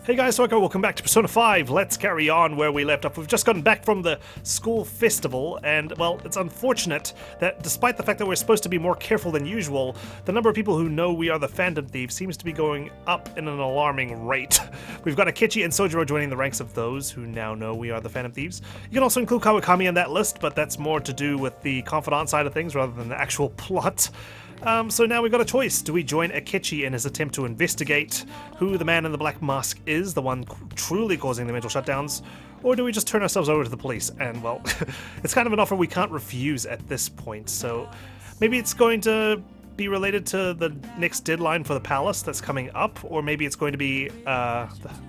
Hey guys, welcome back to Persona 5. Let's carry on where we left off. We've just gotten back from the school festival, and, well, it's unfortunate that despite the fact that we're supposed to be more careful than usual, the number of people who know we are the Phantom Thieves seems to be going up in an alarming rate. We've got Akechi and Sojiro joining the ranks of those who now know we are the Phantom Thieves. You can also include Kawakami on that list, but that's more to do with the confidant side of things rather than the actual plot. So now we've got a choice. Do we join Akechi in his attempt to investigate who the man in the black mask is, the one truly causing the mental shutdowns, or do we just turn ourselves over to the police? And, well, it's kind of an offer we can't refuse at this point, so maybe it's going to be related to the next deadline for the palace that's coming up, or maybe it's going to be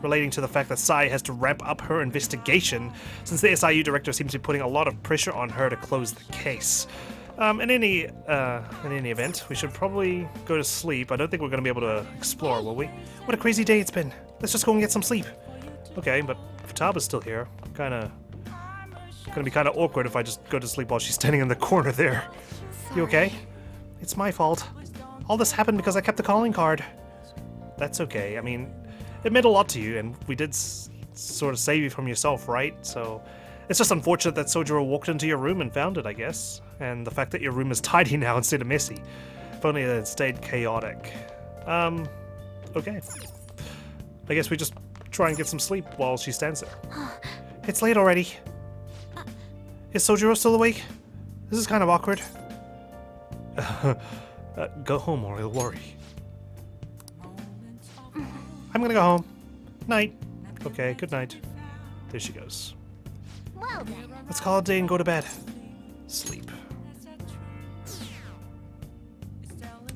relating to the fact that Sae has to ramp up her investigation, since the SIU director seems to be putting a lot of pressure on her to close the case. In any event, we should probably go to sleep. I don't think we're going to be able to explore, will we? What a crazy day it's been. Let's just go and get some sleep. Okay, but Futaba's still here. Gonna be kind of awkward if I just go to sleep while she's standing in the corner there. You okay? It's my fault. All this happened because I kept the calling card. That's okay. I mean, it meant a lot to you, and we did sort of save you from yourself, right? So it's just unfortunate that Sojiro walked into your room and found it, I guess. And the fact that your room is tidy now instead of messy. If only it had stayed chaotic. Okay. I guess we just try and get some sleep while she stands there. It's late already. Is Sojiro still awake? This is kind of awkward. Go home or he'll worry. I'm gonna go home. Night. Okay, good night. There she goes. Well then. Let's call it a day and go to bed. Sleep.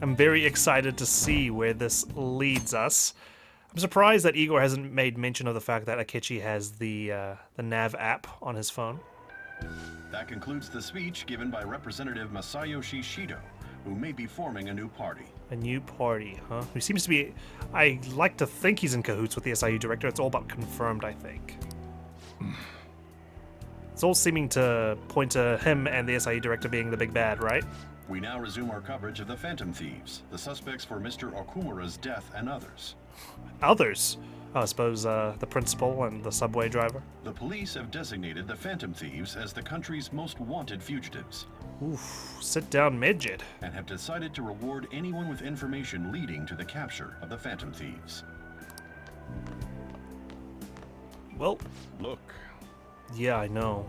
I'm very excited to see where this leads us. I'm surprised that Igor hasn't made mention of the fact that Akechi has the Nav app on his phone. That concludes the speech given by Representative Masayoshi Shido, who may be forming a new party. A new party, huh? Who seems to be... I like to think he's in cahoots with the SIU director. It's all about confirmed, I think. It's all seeming to point to him and the SIU director being the big bad, right? We now resume our coverage of the Phantom Thieves, the suspects for Mr. Okumura's death and others. Others? I suppose the principal and the subway driver. The police have designated the Phantom Thieves as the country's most wanted fugitives. Oof, sit down, midget. And have decided to reward anyone with information leading to the capture of the Phantom Thieves. Well, look. Yeah, I know.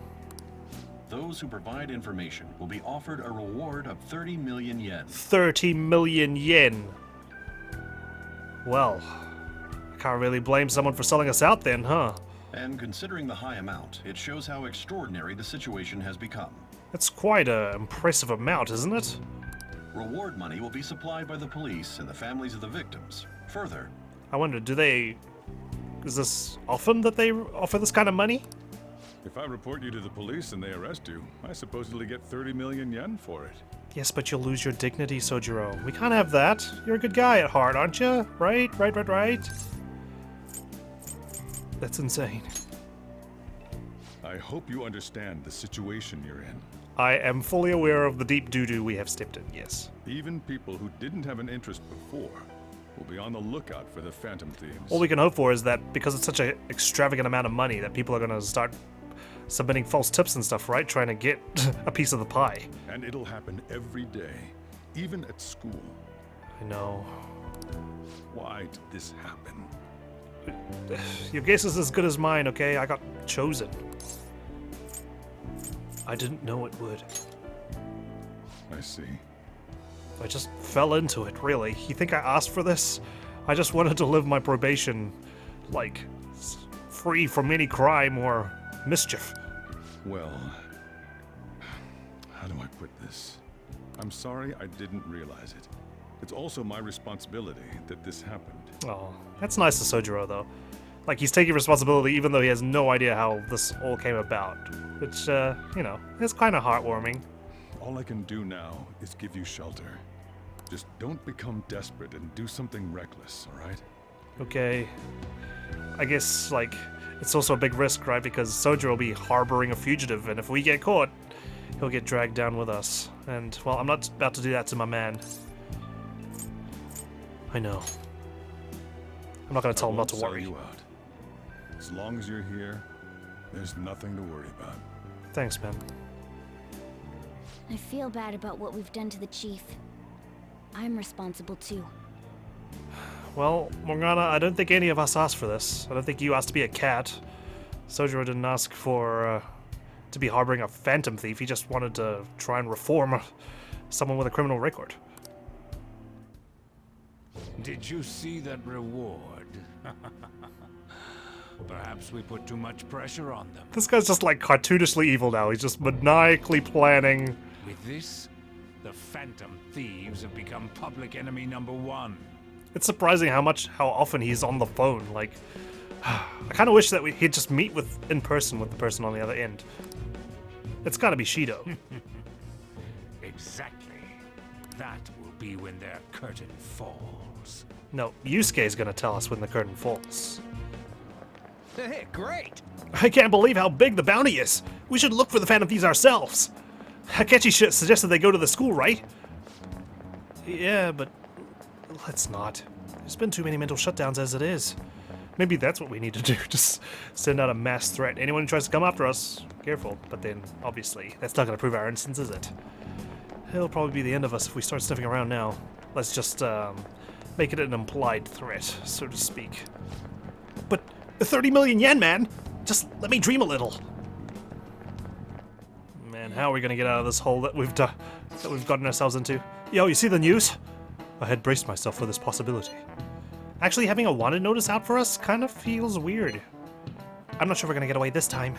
Those who provide information will be offered a reward of 30 million yen. 30 million yen. Well, I can't really blame someone for selling us out then, huh? And considering the high amount, it shows how extraordinary the situation has become. That's quite an impressive amount, isn't it? Reward money will be supplied by the police and the families of the victims. Further, I wonder, is this often that they offer this kind of money? If I report you to the police and they arrest you, I supposedly get 30 million yen for it. Yes, but you'll lose your dignity, Sojiro. We can't have that. You're a good guy at heart, aren't you? Right? That's insane. I hope you understand the situation you're in. I am fully aware of the deep doo-doo we have stepped in, yes. Even people who didn't have an interest before will be on the lookout for the Phantom Thieves. All we can hope for is that because it's such an extravagant amount of money that people are going to start submitting false tips and stuff, right? Trying to get a piece of the pie. And it'll happen every day, even at school. I know. Why did this happen? Your guess is as good as mine, okay? I got chosen. I didn't know it would. I see. I just fell into it, really. You think I asked for this? I just wanted to live my probation, like, free from any crime or mischief. Well, how do I put this? I'm sorry I didn't realize it. It's also my responsibility that this happened. Oh, that's nice of Sojiro, though. Like, he's taking responsibility even though he has no idea how this all came about. Which, you know, is kind of heartwarming. All I can do now is give you shelter. Just don't become desperate and do something reckless, alright? Okay. I guess, like, it's also a big risk, right? Because Sojiro will be harboring a fugitive, and if we get caught, he'll get dragged down with us. And, well, I'm not about to do that to my man. I know. I'm not going to tell him not to worry. You out. As long as you're here, there's nothing to worry about. Thanks, man. I feel bad about what we've done to the chief. I'm responsible too. Well, Morgana, I don't think any of us asked for this. I don't think you asked to be a cat. Sojiro didn't ask for to be harboring a phantom thief. He just wanted to try and reform someone with a criminal record. Did you see that reward? Perhaps we put too much pressure on them. This guy's just like cartoonishly evil now. He's just maniacally planning. With this, the Phantom Thieves have become public enemy #1. It's surprising how often he's on the phone. Like, I kind of wish that he'd just meet in person with the person on the other end. It's gotta be Shido. Exactly. That will be when their curtain falls. No, Yusuke's gonna tell us when the curtain falls. Hey, great! I can't believe how big the bounty is. We should look for the Phantom Thieves ourselves. Hakechi suggested they go to the school, right? Yeah, but let's not. There's been too many mental shutdowns as it is. Maybe that's what we need to do. Just send out a mass threat. Anyone who tries to come after us, careful. But then, obviously, that's not going to prove our innocence, is it? It'll probably be the end of us if we start sniffing around now. Let's just make it an implied threat, so to speak. But 30 million yen, man! Just let me dream a little. Man, how are we gonna get out of this hole that we've gotten ourselves into? Yo, you see the news? I had braced myself for this possibility. Actually, having a wanted notice out for us kind of feels weird. I'm not sure we're gonna get away this time.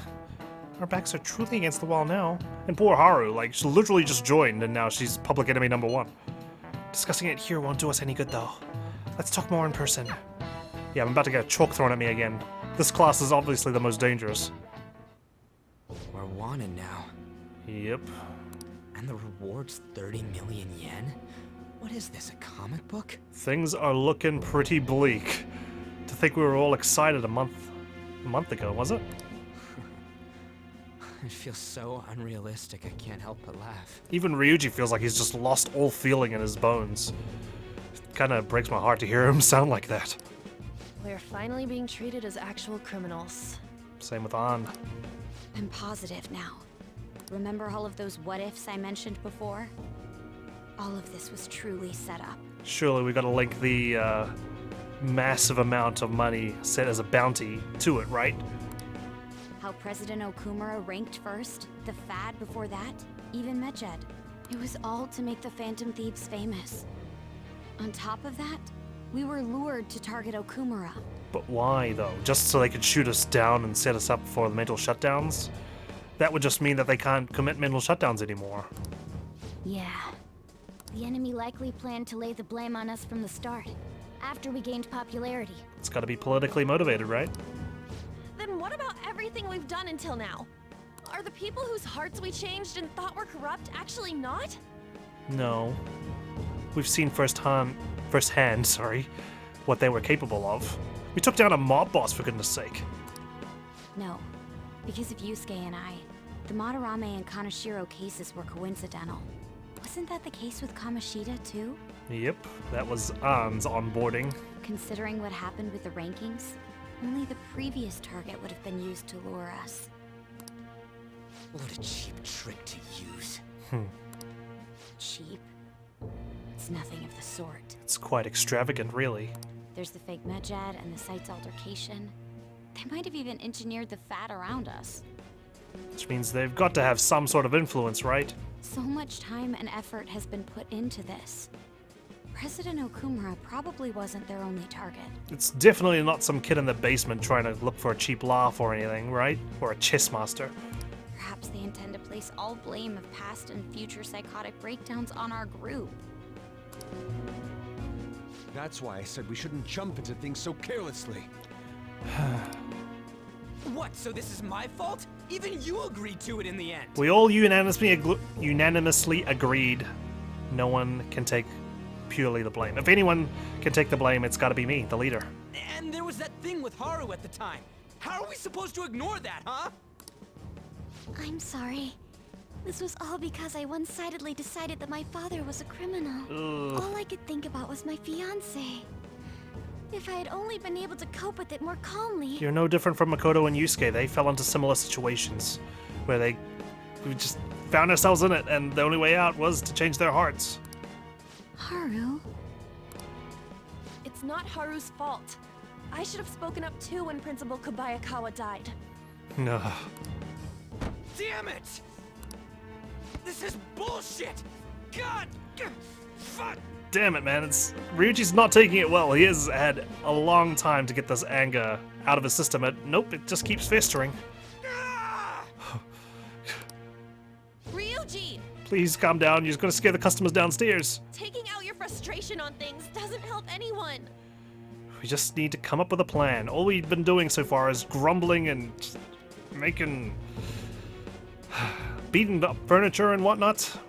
Our backs are truly against the wall now. And poor Haru, like, she literally just joined and now she's public enemy #1. Discussing it here won't do us any good, though. Let's talk more in person. Yeah, I'm about to get a chalk thrown at me again. This class is obviously the most dangerous. We're wanted now. Yep. And the reward's 30 million yen? What is this, a comic book? Things are looking pretty bleak. To think we were all excited a month ago, was it? It feels so unrealistic, I can't help but laugh. Even Ryuji feels like he's just lost all feeling in his bones. It kind of breaks my heart to hear him sound like that. We're finally being treated as actual criminals. Same with An. I'm positive now. Remember all of those what-ifs I mentioned before? All of this was truly set up. Surely we gotta link the massive amount of money set as a bounty to it, right? How President Okumura ranked first, the fad before that, even Medjed. It was all to make the Phantom Thieves famous. On top of that, we were lured to target Okumura. But why, though? Just so they could shoot us down and set us up for the mental shutdowns? That would just mean that they can't commit mental shutdowns anymore. Yeah. The enemy likely planned to lay the blame on us from the start, after we gained popularity. It's gotta be politically motivated, right? Then what about everything we've done until now? Are the people whose hearts we changed and thought were corrupt actually not? No. We've seen firsthand, what they were capable of. We took down a mob boss, for goodness sake. No. Because of Yusuke and I, the Madarame and Kaneshiro cases were coincidental. Wasn't that the case with Kamoshida, too? Yep, that was An's onboarding. Considering what happened with the rankings, only the previous target would have been used to lure us. What a cheap trick to use. Cheap? It's nothing of the sort. It's quite extravagant, really. There's the fake Medjed and the site's altercation. They might have even engineered the fad around us. Which means they've got to have some sort of influence, right? So much time and effort has been put into this. President Okumura probably wasn't their only target. It's definitely not some kid in the basement trying to look for a cheap laugh or anything, right? Or a chess master. Perhaps they intend to place all blame of past and future psychotic breakdowns on our group. That's why I said we shouldn't jump into things so carelessly. What, so this is my fault? Even you agreed to it in the end. We all unanimously agreed no one can take purely the blame. If anyone can take the blame, it's gotta be me, the leader. And there was that thing with Haru at the time. How are we supposed to ignore that, huh? I'm sorry. This was all because I one-sidedly decided that my father was a criminal. Ugh. All I could think about was my fiancé. If I had only been able to cope with it more calmly. You're no different from Makoto and Yusuke. They fell into similar situations where we just found ourselves in it, and the only way out was to change their hearts. Haru? It's not Haru's fault. I should have spoken up too when Principal Kobayakawa died. No. Damn it! This is bullshit! God! Fuck! Damn it, man. Ryuji's not taking it well. He has had a long time to get this anger out of his system. Nope, it just keeps festering. Ryuji! Please calm down. You're just going to scare the customers downstairs. Taking out your frustration on things doesn't help anyone. We just need to come up with a plan. All we've been doing so far is grumbling and beating up furniture and whatnot.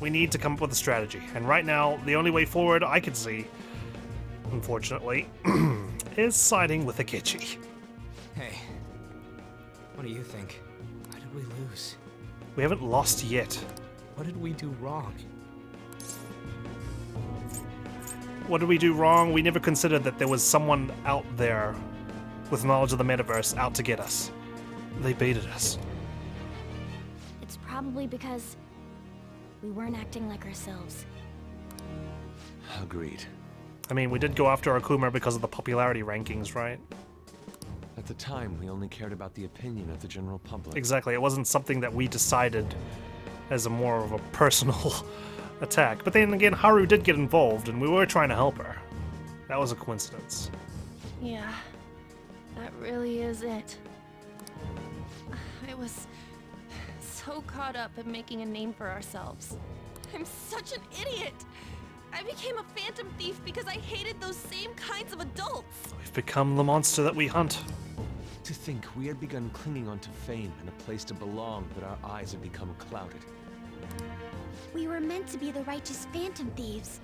We need to come up with a strategy. And right now, the only way forward I can see, unfortunately, is siding with Akechi. Hey, what do you think? Why did we lose? We haven't lost yet. What did we do wrong? What did we do wrong? We never considered that there was someone out there with knowledge of the metaverse out to get us. They baited us. It's probably because we weren't acting like ourselves. Agreed. I mean, we did go after Okumura because of the popularity rankings, right? At the time, we only cared about the opinion of the general public. Exactly. It wasn't something that we decided as a more of a personal attack. But then again, Haru did get involved, and we were trying to help her. That was a coincidence. Yeah, that really is it. I was so caught up in making a name for ourselves. I'm such an idiot! I became a phantom thief because I hated those same kinds of adults! We've become the monster that we hunt. To think we had begun clinging onto fame and a place to belong, but our eyes had become clouded. We were meant to be the righteous phantom thieves,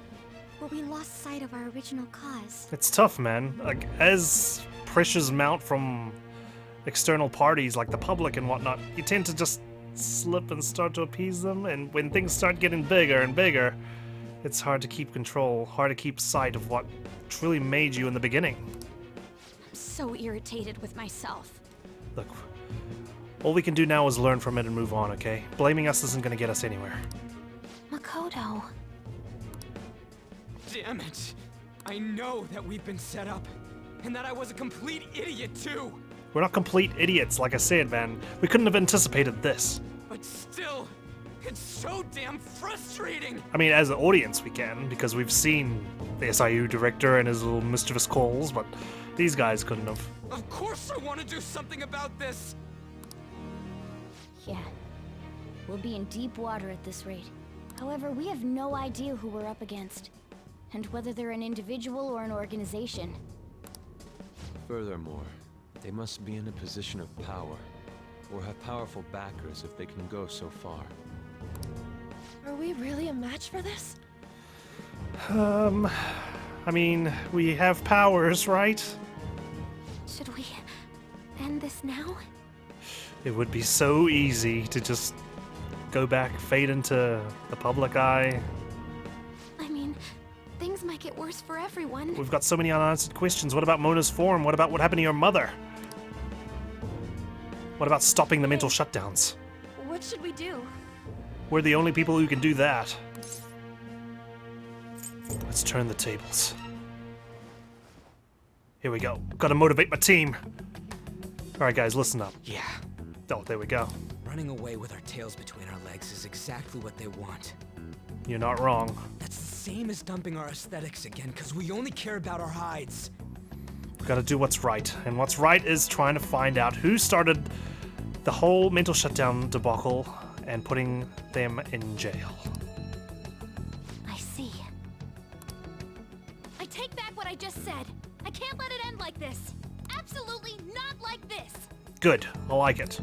but we lost sight of our original cause. It's tough, man. Like, as pressures mount from external parties like the public and whatnot, you tend to just slip and start to appease them, and when things start getting bigger and bigger, it's hard to keep control, hard to keep sight of what truly made you in the beginning. I'm so irritated with myself. Look, all we can do now is learn from it and move on, okay? Blaming us isn't gonna get us anywhere. Makoto. Damn it! I know that we've been set up, and that I was a complete idiot too! We're not complete idiots, like I said, man. We couldn't have anticipated this. But still, it's so damn frustrating! I mean, as an audience we can, because we've seen the SIU director and his little mischievous calls, but these guys couldn't have. Of course I want to do something about this! Yeah. We'll be in deep water at this rate. However, we have no idea who we're up against, and whether they're an individual or an organization. Furthermore, they must be in a position of power, or have powerful backers if they can go so far. Are we really a match for this? I mean, we have powers, right? Should we end this now? It would be so easy to just go back, fade into the public eye. I mean, things might get worse for everyone. We've got so many unanswered questions. What about Mona's form? What about what happened to your mother? What about stopping the mental shutdowns? What should we do? We're the only people who can do that. Let's turn the tables. Here we go. Gotta motivate my team. Alright guys, listen up. Yeah, Oh, there we go. running away with our tails between our legs is exactly what they want. You're not wrong. That's the same as dumping our aesthetics again, because we only care about our hides. We gotta do what's right. And what's right is trying to find out who started the whole mental shutdown debacle and putting them in jail. I see. I take back what I just said. I can't let it end like this. Absolutely not like this. Good. I like it.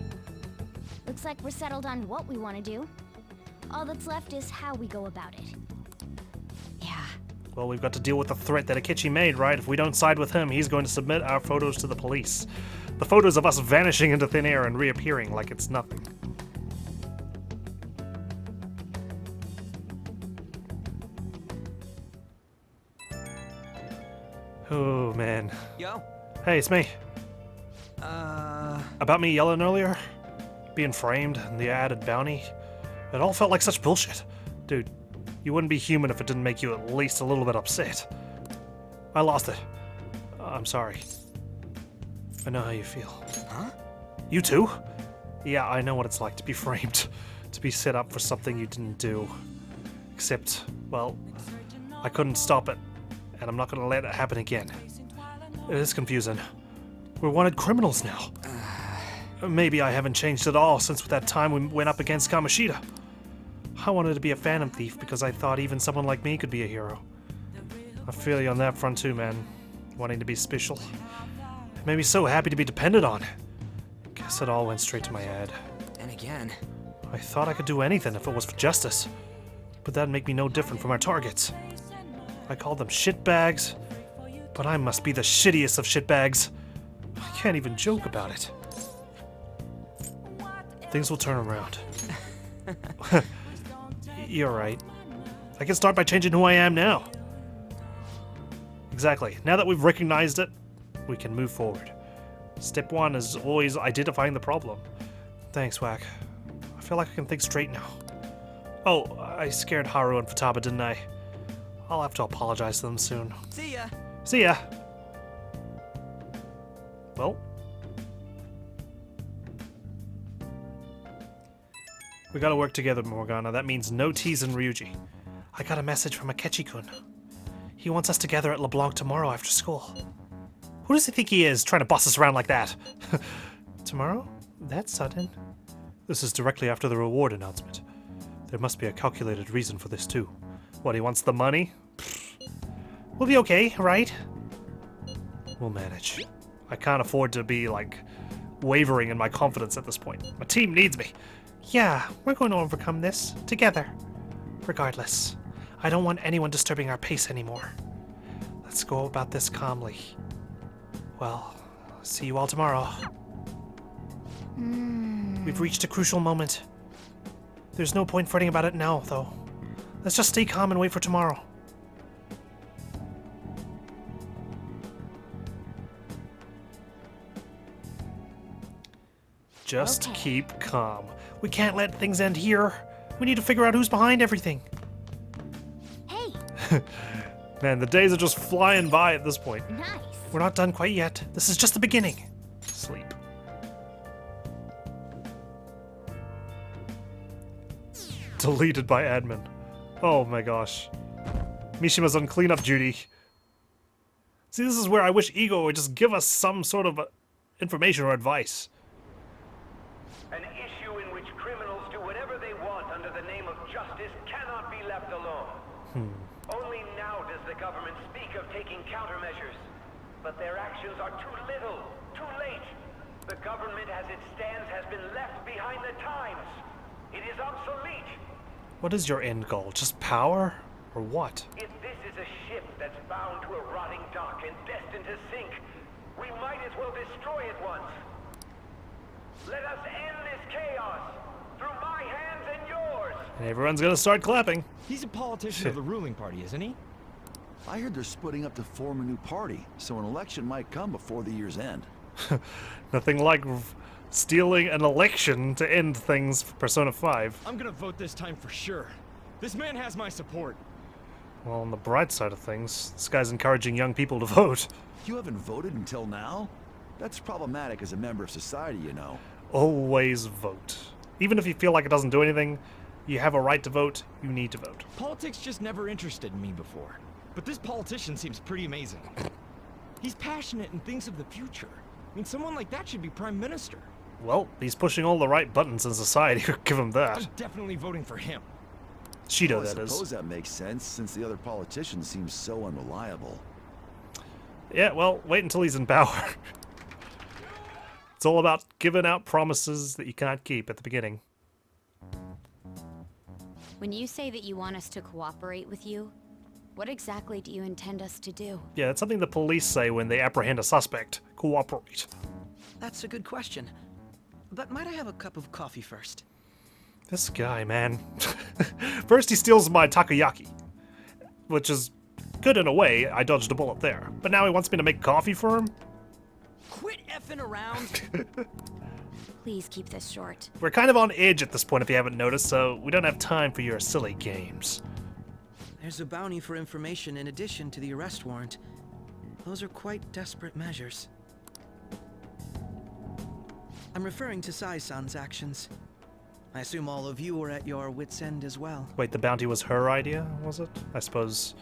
Looks like we're settled on what we want to do. All that's left is how we go about it. Yeah. Well, we've got to deal with the threat that Akechi made, right? If we don't side with him, he's going to submit our photos to the police. The photos of us vanishing into thin air and reappearing like it's nothing. Oh, man. Yo. Hey, it's me. About me yelling earlier? Being framed and the added bounty? It all felt like such bullshit. Dude, you wouldn't be human if it didn't make you at least a little bit upset. I lost it. I'm sorry. I know how you feel. Huh? You too? Yeah, I know what it's like to be framed. To be set up for something you didn't do. Except, well, I couldn't stop it. And I'm not gonna let it happen again. It is confusing. We're wanted criminals now. Maybe I haven't changed at all since that time we went up against Kamoshida. I wanted to be a Phantom Thief because I thought even someone like me could be a hero. I feel you on that front too, man. Wanting to be special. It made me so happy to be depended on. Guess it all went straight to my head. And again. I thought I could do anything if it was for justice. But that'd make me no different from our targets. I called them shitbags, but I must be the shittiest of shitbags. I can't even joke about it. Things will turn around. You're right. I can start by changing who I am now. Exactly. Now that we've recognized it, we can move forward. Step one is always identifying the problem. Thanks, Whack. I feel like I can think straight now. Oh, I scared Haru and Futaba, didn't I? I'll have to apologize to them soon. See ya. See ya! Well. We gotta work together, Morgana. That means no teasing Ryuji. I got a message from Akechi-kun. He wants us to gather at LeBlanc tomorrow after school. Who does he think he is, trying to boss us around like that? Tomorrow? That's sudden. This is directly after the reward announcement. There must be a calculated reason for this, too. What, he wants the money? We'll be okay, right? We'll manage. I can't afford to be, like, wavering in my confidence at this point. My team needs me. Yeah, we're going to overcome this, together. Regardless, I don't want anyone disturbing our pace anymore. Let's go about this calmly. Well, see you all tomorrow. We've reached a crucial moment. There's no point fretting about it now, though. Let's just stay calm and wait for tomorrow. Just keep calm. We can't let things end here. We need to figure out who's behind everything. Hey, Man, the days are just flying by at this point. nice. We're not done quite yet. This is just the beginning. Sleep. Deleted by admin. Oh my gosh. Mishima's on cleanup duty. See, this is where I wish Ego would just give us some sort of information or advice. An issue in which criminals do whatever they want under the name of justice cannot be left alone. Only now does the government speak of taking countermeasures. But their actions are too little, too late. The government as it stands has been left behind the times. It is obsolete. What is your end goal? Just power? Or what? If this is a ship that's bound to a rotting dock and destined to sink, we might as well destroy it once. Let us end this chaos through my hands and yours. And everyone's gonna start clapping. He's a politician of the ruling party, isn't he? I heard they're splitting up to form a new party, so an election might come before the year's end. Nothing like stealing an election to end things for Persona 5. I'm gonna vote this time for sure. This man has my support. Well, on the bright side of things, this guy's encouraging young people to vote. You haven't voted until now? That's problematic as a member of society, you know. Always vote. Even if you feel like it doesn't do anything, you have a right to vote, you need to vote. Politics just never interested me before. But this politician seems pretty amazing. He's passionate and thinks of the future. I mean, someone like that should be prime minister. Well, he's pushing all the right buttons in society. Give him that. I'm definitely voting for him. Shido, I that is. suppose that makes sense, since the other politicians seem so unreliable. Yeah, well, wait until he's in power. It's all about giving out promises that you can't keep at the beginning. When you say that you want us to cooperate with you, what exactly do you intend us to do? Yeah, that's something the police say when they apprehend a suspect. Cooperate. That's a good question. But might I have a cup of coffee first? This guy, man. First he steals my takoyaki, which is good in a way. I dodged a bullet there. But now he wants me to make coffee for him? Quit effing around. Please keep this short. We're kind of on edge at this point if you haven't noticed, so we don't have time for your silly games. There's a bounty for information in addition to the arrest warrant. Those are quite desperate measures. I'm referring to Sae-san's actions. I assume all of you were at your wits' end as well. Wait, the bounty was her idea, was it? I suppose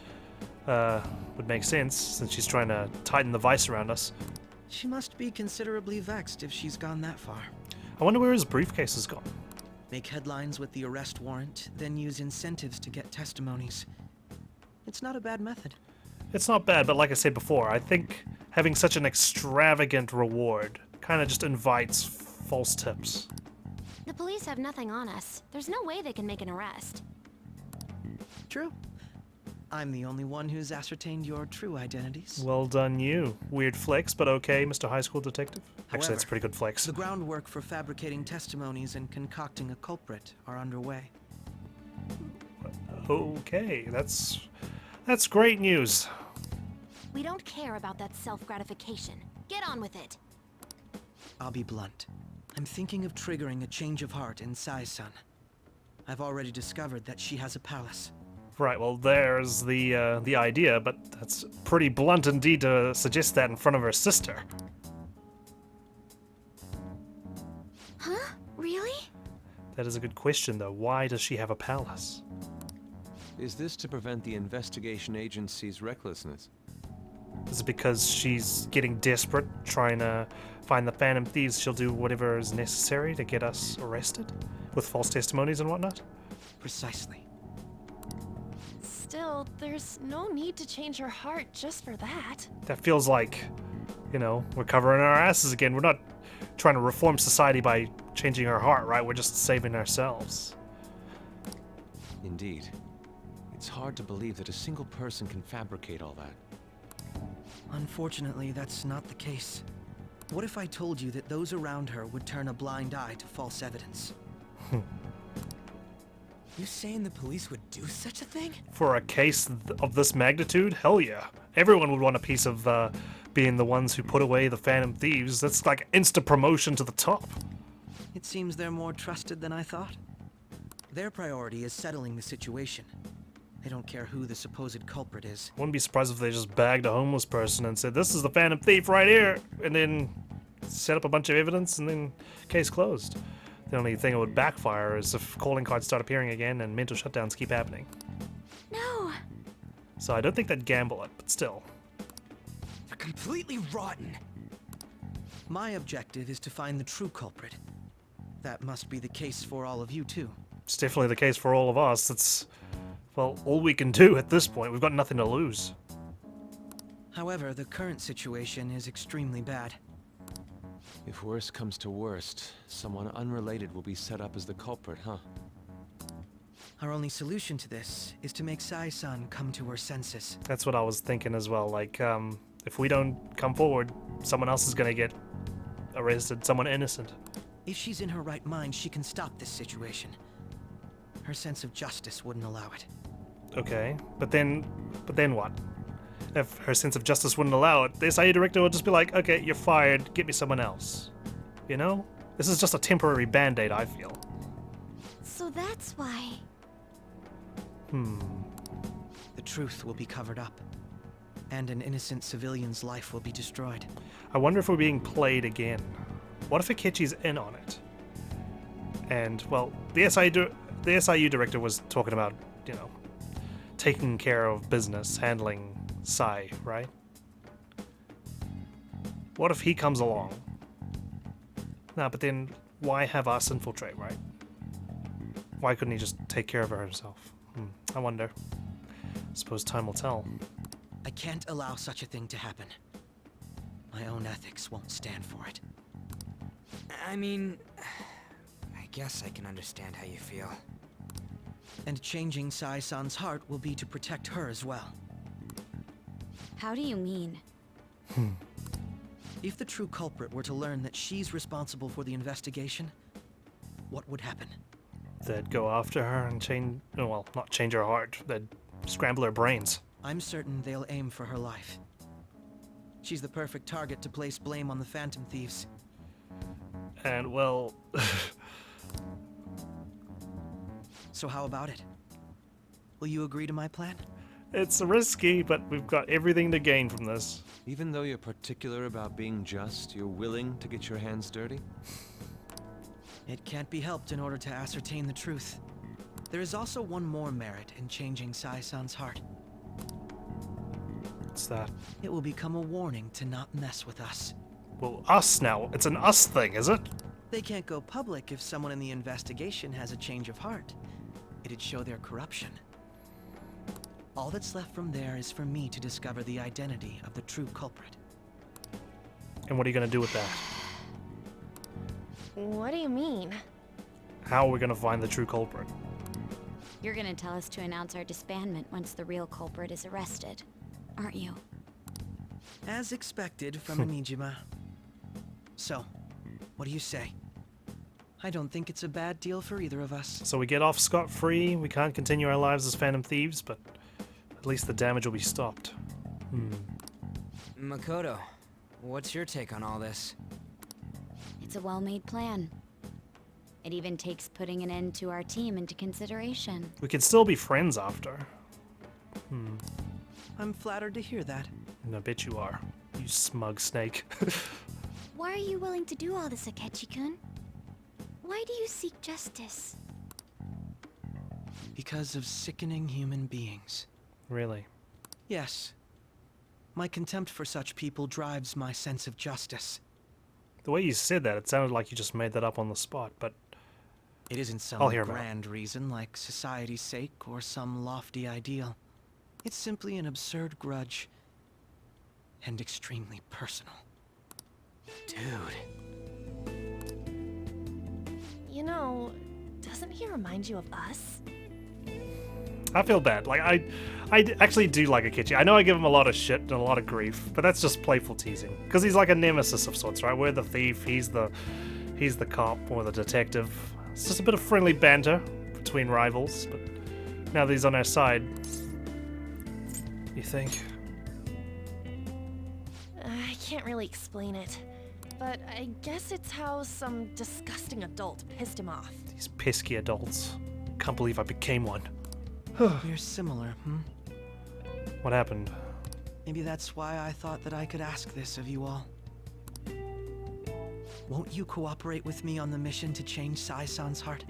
would make sense since she's trying to tighten the vice around us. She must be considerably vexed if she's gone that far. I wonder where his briefcase has gone. Make headlines with the arrest warrant, then use incentives to get testimonies. It's not a bad method. It's not bad, but like I said before, I think having such an extravagant reward kind of just invites false tips. The police have nothing on us. There's no way they can make an arrest. True. I'm the only one who's ascertained your true identities. Well done you. Weird flex, but okay, Mr. High School Detective. Actually, However, that's a pretty good flex. The groundwork for fabricating testimonies and concocting a culprit are underway. Okay, that's great news. We don't care about that self-gratification. Get on with it. I'll be blunt. I'm thinking of triggering a change of heart in Sae-san. I've already discovered that she has a palace. Right, well, there's the idea, but that's pretty blunt indeed to suggest that in front of her sister. Huh? Really? That is a good question, though. Why does she have a palace? Is this to prevent the investigation agency's recklessness? Is it because she's getting desperate, trying to find the Phantom Thieves? She'll do whatever is necessary to get us arrested? With false testimonies and whatnot? Precisely. Still, there's no need to change her heart just for that. That feels like, you know, we're covering our asses again. We're not trying to reform society by changing her heart, right? We're just saving ourselves. Indeed. It's hard to believe that a single person can fabricate all that. Unfortunately, that's not the case. What if I told you that those around her would turn a blind eye to false evidence? You saying the police would do such a thing? For a case of this magnitude? Hell yeah. Everyone would want a piece of being the ones who put away the Phantom Thieves. That's like instant promotion to the top. It seems they're more trusted than I thought. Their priority is settling the situation. They don't care who the supposed culprit is. Wouldn't be surprised if they just bagged a homeless person and said, this is the Phantom Thief right here, and then set up a bunch of evidence and then case closed. The only thing that would backfire is if calling cards start appearing again and mental shutdowns keep happening. No. So I don't think they'd gamble it, but still. They're completely rotten. My objective is to find the true culprit. That must be the case for all of you too. It's definitely the case for all of us. It's, well, all we can do at this point. We've got nothing to lose. However, the current situation is extremely bad. If worst comes to worst, someone unrelated will be set up as the culprit, huh? Our only solution to this is to make Sae-san come to her senses. That's what I was thinking as well. Like, if we don't come forward, someone else is gonna get arrested, someone innocent. If she's in her right mind, she can stop this situation. Her sense of justice wouldn't allow it. Okay, but then what? If her sense of justice wouldn't allow it, the SIU director would just be like, okay, you're fired, get me someone else. You know? This is just a temporary band-aid, I feel. So that's why. The truth will be covered up, and an innocent civilian's life will be destroyed. I wonder if we're being played again. What if Akechi's in on it? And, well, the SIU director was talking about, you know, taking care of business, handling Sae, right? What if he comes along? No, but then why have us infiltrate, right? Why couldn't he just take care of her himself? I wonder. Suppose time will tell. I can't allow such a thing to happen. My own ethics won't stand for it. I mean, I guess I can understand how you feel. And changing Sae-san's heart will be to protect her as well. How do you mean? If the true culprit were to learn that she's responsible for the investigation, what would happen? They'd go after her and change, well, not change her heart. They'd scramble her brains. I'm certain they'll aim for her life. She's the perfect target to place blame on the Phantom Thieves. And, well... So how about it? Will you agree to my plan? It's risky, but we've got everything to gain from this. Even though you're particular about being just, you're willing to get your hands dirty? It can't be helped in order to ascertain the truth. There is also one more merit in changing Sae-san's heart. What's that? It will become a warning to not mess with us. Well, us now. It's an us thing, is it? They can't go public if someone in the investigation has a change of heart. It'd show their corruption. All that's left from there is for me to discover the identity of the true culprit. And what are you going to do with that? What do you mean? How are we going to find the true culprit? You're gonna tell us to announce our disbandment once the real culprit is arrested, aren't you? As expected from a Niijima. So, what do you say? I don't think it's a bad deal for either of us. So we get off scot-free, we can't continue our lives as Phantom Thieves, but at least the damage will be stopped. Makoto, what's your take on all this? It's a well-made plan. It even takes putting an end to our team into consideration. We can still be friends after. I'm flattered to hear that. And I bet you are, you smug snake. Why are you willing to do all this, Akechi-kun? Why do you seek justice? Because of sickening human beings. Really? Yes. My contempt for such people drives my sense of justice. The way you said that, it sounded like you just made that up on the spot, but... It isn't some I'll hear about it. grand reason like society's sake or some lofty ideal. It's simply an absurd grudge. And extremely personal. Dude. You know, doesn't he remind you of us? I feel bad. Like, I actually do like Akechi. I know I give him a lot of shit and a lot of grief, but that's just playful teasing. Because he's like a nemesis of sorts, right? We're the thief, he's the cop or the detective. It's just a bit of friendly banter between rivals, but now that he's on our side, you think? I can't really explain it, but I guess it's how some disgusting adult pissed him off. These pesky adults. Can't believe I became one. We're similar, What happened? Maybe that's why I thought that I could ask this of you all. Won't you cooperate with me on the mission to change Sae-san's heart?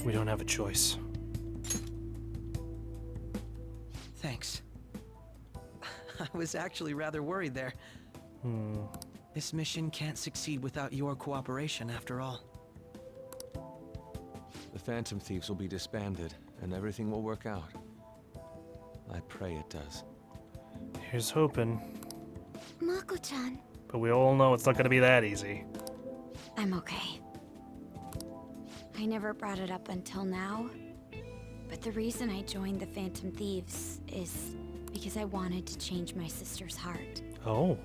We don't have a choice. Thanks. I was actually rather worried there. This mission can't succeed without your cooperation, after all. The Phantom Thieves will be disbanded, and everything will work out. I pray it does. Here's hoping. Mako-chan. But we all know it's not going to be that easy. I'm okay. I never brought it up until now, but the reason I joined the Phantom Thieves is because I wanted to change my sister's heart. Oh.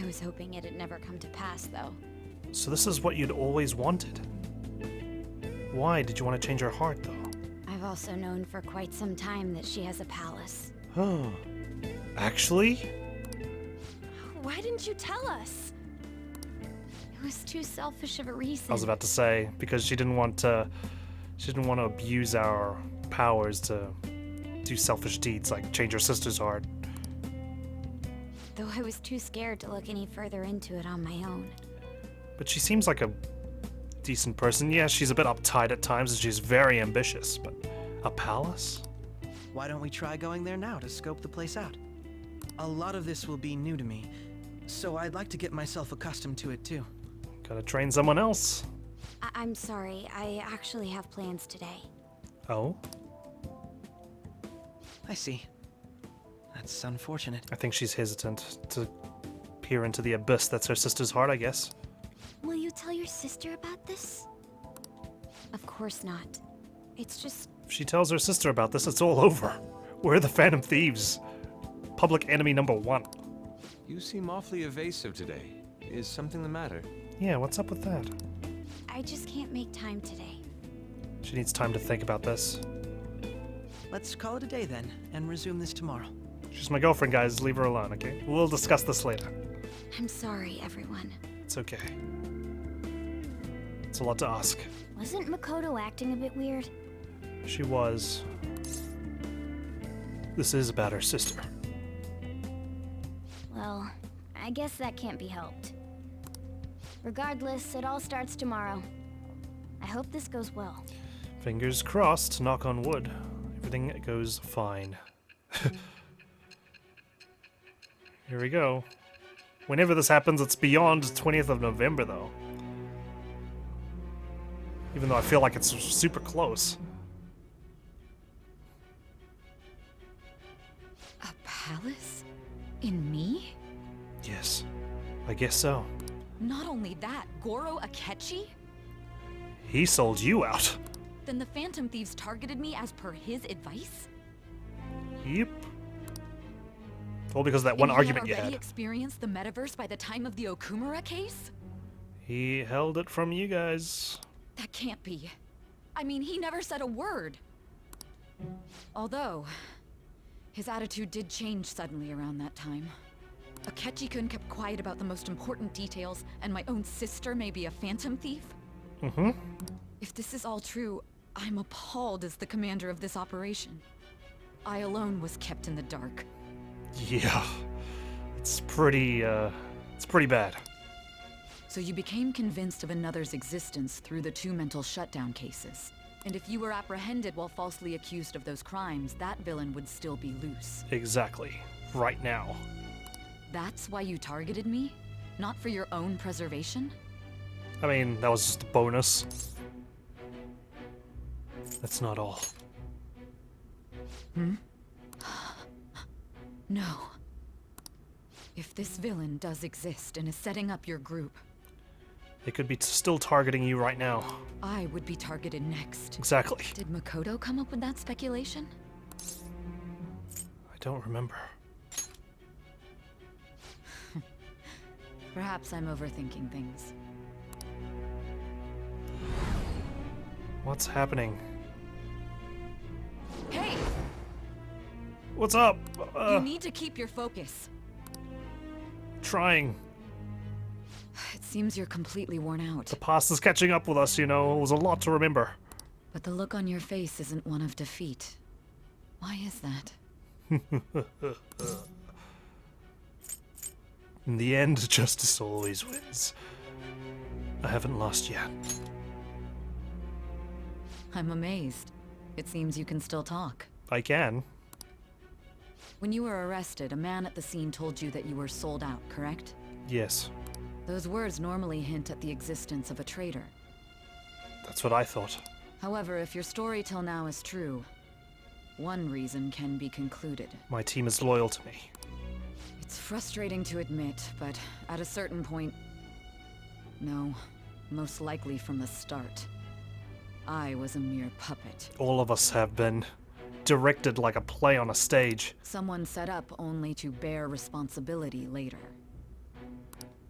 I was hoping it'd never come to pass, though. So this is what you'd always wanted. Why did you want to change her heart, though? I've also known for quite some time that she has a palace. Oh. Actually? Why didn't you tell us? It was too selfish of a reason. I was about to say, because she didn't want to abuse our powers to do selfish deeds like change her sister's heart. Though I was too scared to look any further into it on my own. But she seems like a decent person. Yeah, she's a bit uptight at times and she's very ambitious, but a palace? Why don't we try going there now to scope the place out? A lot of this will be new to me, so I'd like to get myself accustomed to it too. Gotta train someone else. I'm sorry, I actually have plans today. Oh? I see. That's unfortunate. I think she's hesitant to peer into the abyss that's her sister's heart, I guess. Will you tell your sister about this? Of course not. It's just... If she tells her sister about this, it's all over. We're the Phantom Thieves. Public enemy #1. You seem awfully evasive today. Is something the matter? Yeah, what's up with that? I just can't make time today. She needs time to think about this. Let's call it a day then, and resume this tomorrow. She's my girlfriend, guys. Leave her alone, okay? We'll discuss this later. I'm sorry, everyone. It's okay. It's a lot to ask. Wasn't Makoto acting a bit weird? She was. This is about her sister. Well, I guess that can't be helped. Regardless, it all starts tomorrow. I hope this goes well. Fingers crossed, knock on wood. Everything goes fine. Here we go. Whenever this happens, it's beyond 20th of November, though. Even though I feel like it's super close. A palace? In me? Yes, I guess so. Not only that, Goro Akechi? He sold you out. Then the Phantom Thieves targeted me as per his advice? Yep. All because of that one argument you had. had. Experienced the metaverse by the time of the Okumura case? He held it from you guys. That can't be. I mean, he never said a word. Although, his attitude did change suddenly around that time. Akechi-kun kept quiet about the most important details, and my own sister may be a phantom thief? Mm-hmm. If this is all true, I'm appalled as the commander of this operation. I alone was kept in the dark. Yeah. It's pretty bad. So you became convinced of another's existence through the 2 mental shutdown cases. And if you were apprehended while falsely accused of those crimes, that villain would still be loose. Exactly. Right now. That's why you targeted me? Not for your own preservation? I mean, that was just a bonus. That's not all. Hmm? No. If this villain does exist and is setting up your group, They could be still targeting you right now. I would be targeted next. Exactly. Did Makoto come up with that speculation? I don't remember. Perhaps I'm overthinking things. What's happening? Hey! What's up? You need to keep your focus. Trying. It seems you're completely worn out. The past is catching up with us, you know. It was a lot to remember. But the look on your face isn't one of defeat. Why is that? In the end, justice always wins. I haven't lost yet. I'm amazed. It seems you can still talk. I can. When you were arrested, a man at the scene told you that you were sold out, correct? Yes. Those words normally hint at the existence of a traitor. That's what I thought. However, if your story till now is true, one reason can be concluded. My team is loyal to me. It's frustrating to admit, but at a certain point... No, most likely from the start. I was a mere puppet. All of us have been directed like a play on a stage. Someone set up only to bear responsibility later.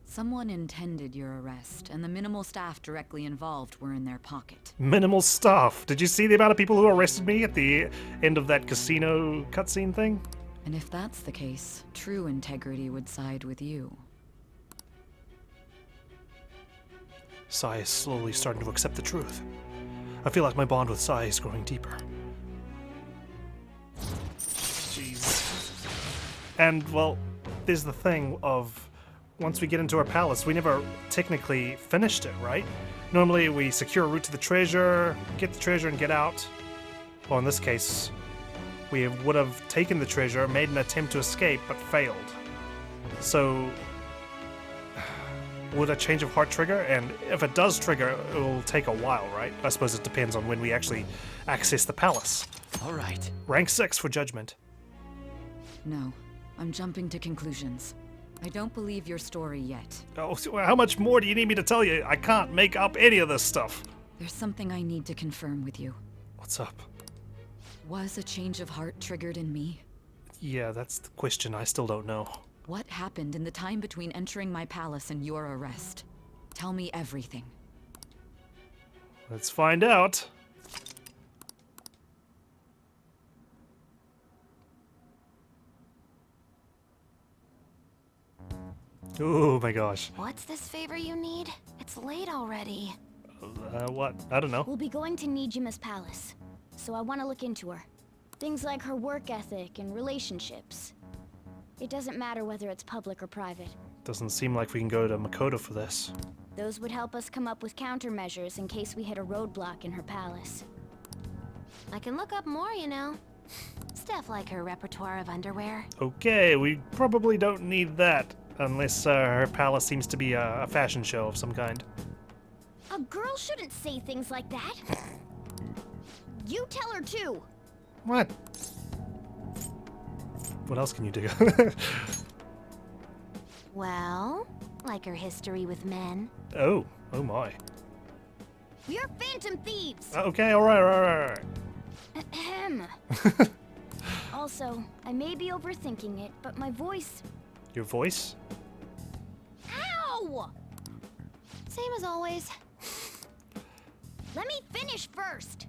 Someone intended your arrest, and the minimal staff directly involved were in their pocket. Minimal staff? Did you see the amount of people who arrested me at the end of that casino cutscene thing? And if that's the case, true integrity would side with you. Sae is slowly starting to accept the truth. I feel like my bond with Sae is growing deeper. Jeez. And, well, there's the thing of, once we get into our palace, we never technically finished it, right? Normally we secure a route to the treasure, get the treasure and get out. Well, in this case, we would have taken the treasure, made an attempt to escape, but failed. So, would a change of heart trigger? And if it does trigger, it will take a while, right? I suppose it depends on when we actually access the palace. All right. Rank 6 for judgment. No, I'm jumping to conclusions. I don't believe your story yet. Oh, so how much more do you need me to tell you? I can't make up any of this stuff. There's something I need to confirm with you. What's up? Was a change of heart triggered in me? Yeah, that's the question I still don't know. What happened in the time between entering my palace and your arrest? Tell me everything. Let's find out. Oh my gosh. What's this favor you need? It's late already. What? I don't know. We'll be going to Niijima's palace, so I want to look into her. Things like her work ethic and relationships. It doesn't matter whether it's public or private. Doesn't seem like we can go to Makoto for this. Those would help us come up with countermeasures in case we hit a roadblock in her palace. I can look up more, you know. Stuff like her repertoire of underwear. Okay, we probably don't need that unless her palace seems to be a fashion show of some kind. A girl shouldn't say things like that. You tell her too. What? What else can you do? Well, like her history with men. Oh my. We're Phantom Thieves. Okay, alright. Ahem. Also, I may be overthinking it, but my voice... Your voice? Ow! Same as always. Let me finish first.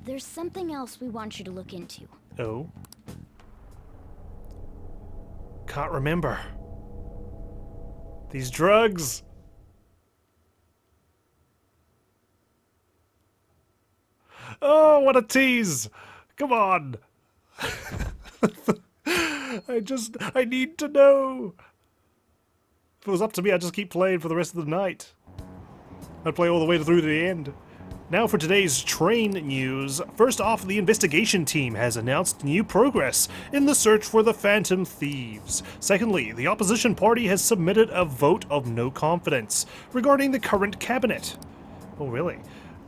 There's something else we want you to look into. Oh. Can't remember. These drugs. Oh, what a tease. Come on. I need to know. If it was up to me, I'd just keep playing for the rest of the night. I'd play all the way through to the end. Now for today's train news. First off, the investigation team has announced new progress in the search for the Phantom Thieves. Secondly, the opposition party has submitted a vote of no confidence regarding the current cabinet. Oh, really?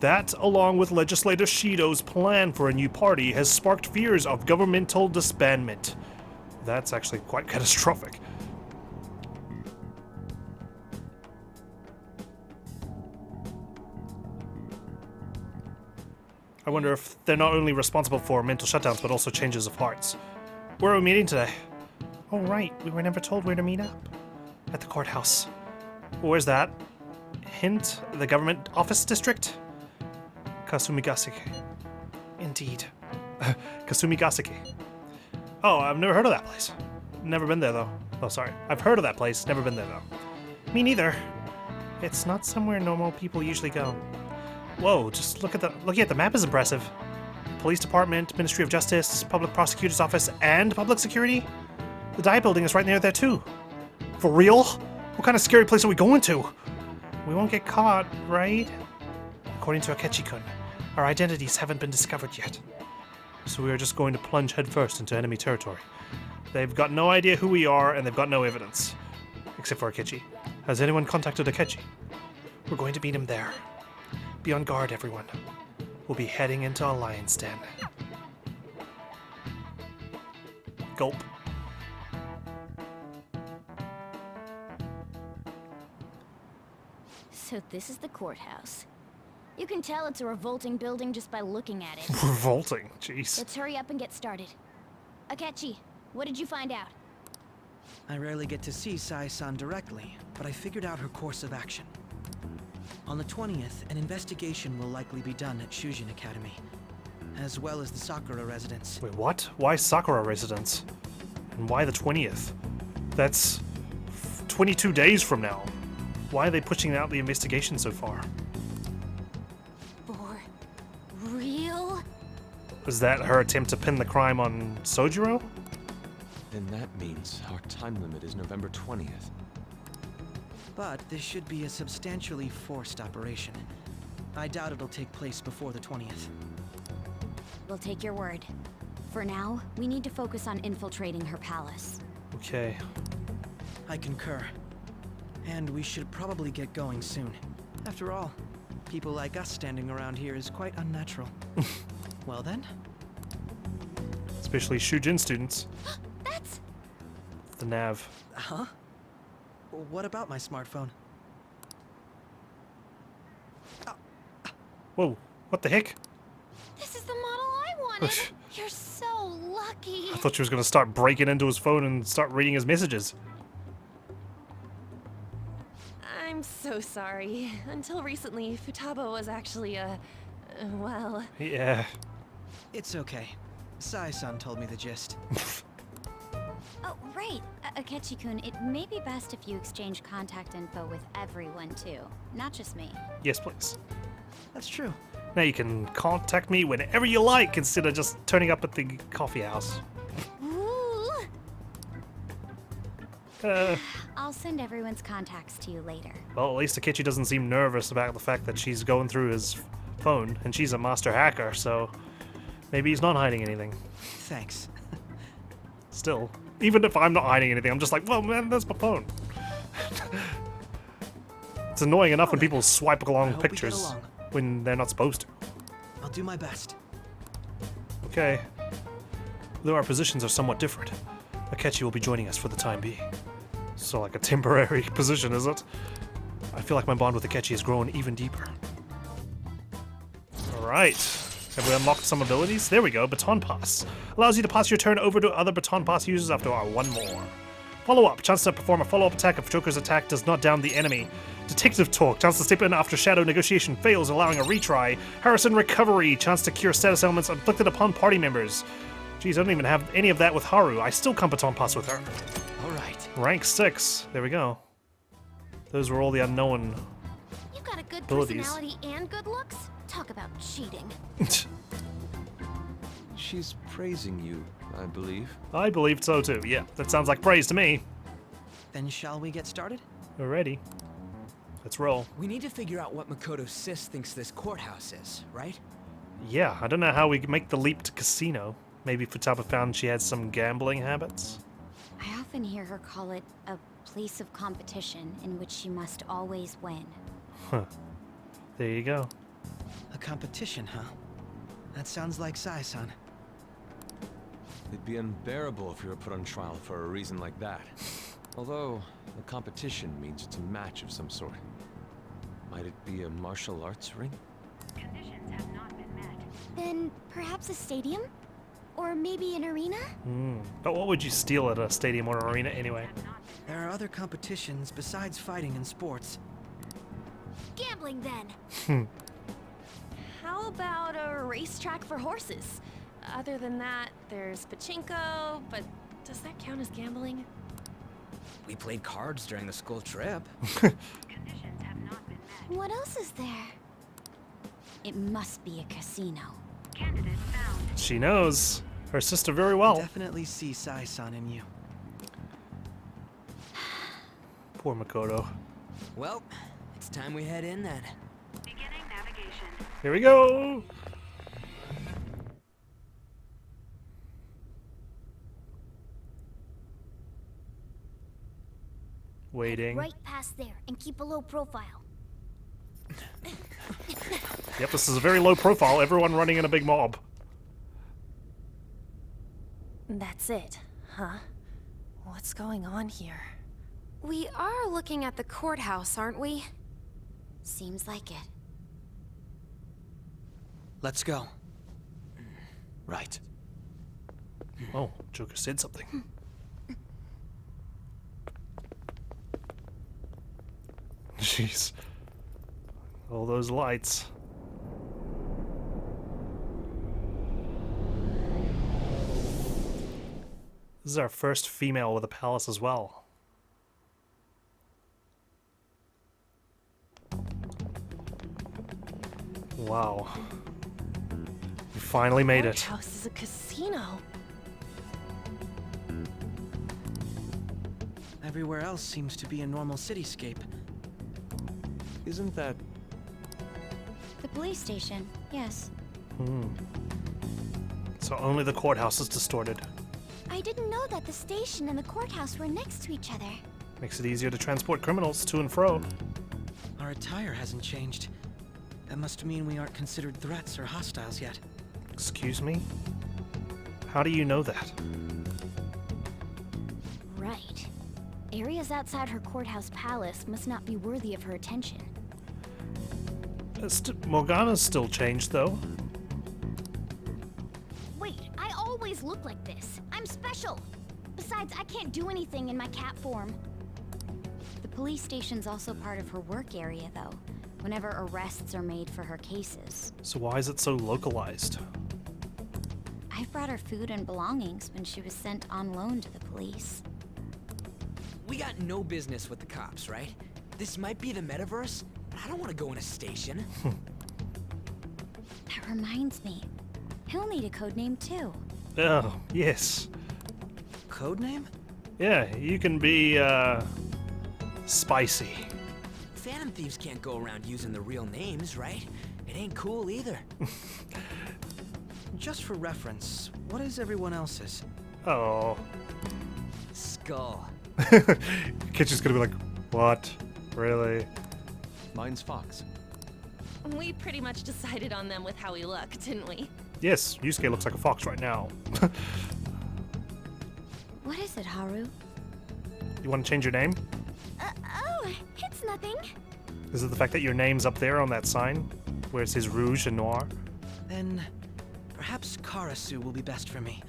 That, along with legislator Shido's plan for a new party, has sparked fears of governmental disbandment. That's actually quite catastrophic. I wonder if they're not only responsible for mental shutdowns, but also changes of hearts. Where are we meeting today? Oh, right. We were never told where to meet up. At the courthouse. Where's that? Hint, the government office district? Kasumigaseki. Indeed. Kasumigaseki. Oh, I've never heard of that place. Never been there, though. Oh, sorry. I've heard of that place, never been there, though. Me neither. It's not somewhere normal people usually go. Whoa, just looking at the map is impressive. Police Department, Ministry of Justice, Public Prosecutor's Office, and Public Security? The Diet Building is right near there too. For real? What kind of scary place are we going to? We won't get caught, right? According to Akechi-kun, our identities haven't been discovered yet. So we are just going to plunge headfirst into enemy territory. They've got no idea who we are, and they've got no evidence. Except for Akechi. Has anyone contacted Akechi? We're going to meet him there. Be on guard, everyone. We'll be heading into a lion's den. Gulp. So this is the courthouse. You can tell it's a revolting building just by looking at it. Revolting? Jeez. Let's hurry up and get started. Akechi, what did you find out? I rarely get to see Sae-san directly, but I figured out her course of action. On the 20th, an investigation will likely be done at Shujin Academy, as well as the Sakura residence. Wait, what? Why Sakura residence? And why the 20th? That's 22 days from now. Why are they pushing out the investigation so far? For real? Was that her attempt to pin the crime on Sojiro? Then that means our time limit is November 20th. But this should be a substantially forced operation. I doubt it'll take place before the 20th. We'll take your word. For now, we need to focus on infiltrating her palace. Okay. I concur. And we should probably get going soon. After all, people like us standing around here is quite unnatural. Well then? Especially Shujin students. That's... The nav. Huh? What about my smartphone? Whoa, what the heck? This is the model I wanted. You're so lucky. I thought she was going to start breaking into his phone and start reading his messages. I'm so sorry. Until recently, Futaba was actually well... Yeah. It's okay. Sae-san told me the gist. Oh, right. Akechi-kun, it may be best if you exchange contact info with everyone, too. Not just me. Yes, please. That's true. Now you can contact me whenever you like instead of just turning up at the coffee house. Ooh. Uh, I'll send everyone's contacts to you later. well, at least Akechi doesn't seem nervous about the fact that she's going through his phone, and she's a master hacker, so maybe he's not hiding anything. Thanks. Still, even if I'm not hiding anything, I'm just like, well, man, that's my phone. It's annoying enough when people swipe along pictures when they're not supposed to. I'll do my best. Okay. Though our positions are somewhat different, Akechi will be joining us for the time being. So like a temporary position, is it? I feel like my bond with Akechi has grown even deeper. Alright. Have we unlocked some abilities? There we go, Baton Pass. Allows you to pass your turn over to other Baton Pass users after one more. Follow-up. Chance to perform a follow-up attack if Joker's attack does not down the enemy. Detective Talk. Chance to step in after Shadow negotiation fails, allowing a retry. Harrison Recovery. Chance to cure status elements inflicted upon party members. Geez, I don't even have any of that with Haru. I still can't Baton Pass with her. Alright. Rank 6. There we go. Those were all the unknown You've got a good abilities. personality and good looks. Talk about cheating. She's praising you, I believe. I believe so too. Yeah, that sounds like praise to me. Then shall we get started? Alrighty. Let's roll. We need to figure out what Makoto Sis thinks this courthouse is, right? Yeah, I don't know how we can make the leap to casino. Maybe Futaba found she had some gambling habits? I often hear her call it a place of competition in which she must always win. Huh. There you go. A competition, huh? That sounds like Sae-san. It'd be unbearable if you were put on trial for a reason like that. Although, a competition means it's a match of some sort. Might it be a martial arts ring? Conditions have not been met. Then perhaps a stadium? Or maybe an arena? But what would you steal at a stadium or an arena anyway? There are other competitions besides fighting and sports. Gambling, then. How about a racetrack for horses? Other than that, there's pachinko, but does that count as gambling? We played cards during the school trip. What else is there? It must be a casino. Candidate found. She knows her sister very well. I definitely see Sae-san in you. Poor Makoto. Well, it's time we head in then. Beginning navigation. Here we go! Waiting. Right past there and keep a low profile. Yep, this is a very low profile. Everyone running in a big mob. That's it, huh? What's going on here? We are looking at the courthouse, aren't we? Seems like it. Let's go. Right. Oh, Joker said something. Jeez. All those lights. This is our first female with a palace as well. Wow. We finally made it. Courthouse is a casino. Everywhere else seems to be a normal cityscape. Isn't that... The police station, yes. So only the courthouse is distorted. I didn't know that the station and the courthouse were next to each other. Makes it easier to transport criminals to and fro. Our attire hasn't changed. That must mean we aren't considered threats or hostiles yet. Excuse me? How do you know that? Right. Areas outside her courthouse palace must not be worthy of her attention. Morgana's still changed, though. Wait, I always look like this. I'm special. Besides, I can't do anything in my cat form. The police station's also part of her work area, though, whenever arrests are made for her cases. So why is it so localized? I I brought her food and belongings when she was sent on loan to the police. We got no business with the cops, right? This might be the metaverse, but I don't want to go in a station. That reminds me. He'll need a code name too. Oh, yes. Codename? Yeah, you can be, spicy. Phantom Thieves can't go around using the real names, right? It ain't cool either. Just for reference, what is everyone else's? Oh. Skull. Kitchen's gonna be like, what? Really? Mine's Fox. We pretty much decided on them with how we look, didn't we? Yes, Yusuke looks like a fox right now. What is it, Haru? You want to change your name? Oh, it's nothing. Is it the fact that your name's up there on that sign? Where it says Rouge and Noir? Then perhaps Karasu will be best for me.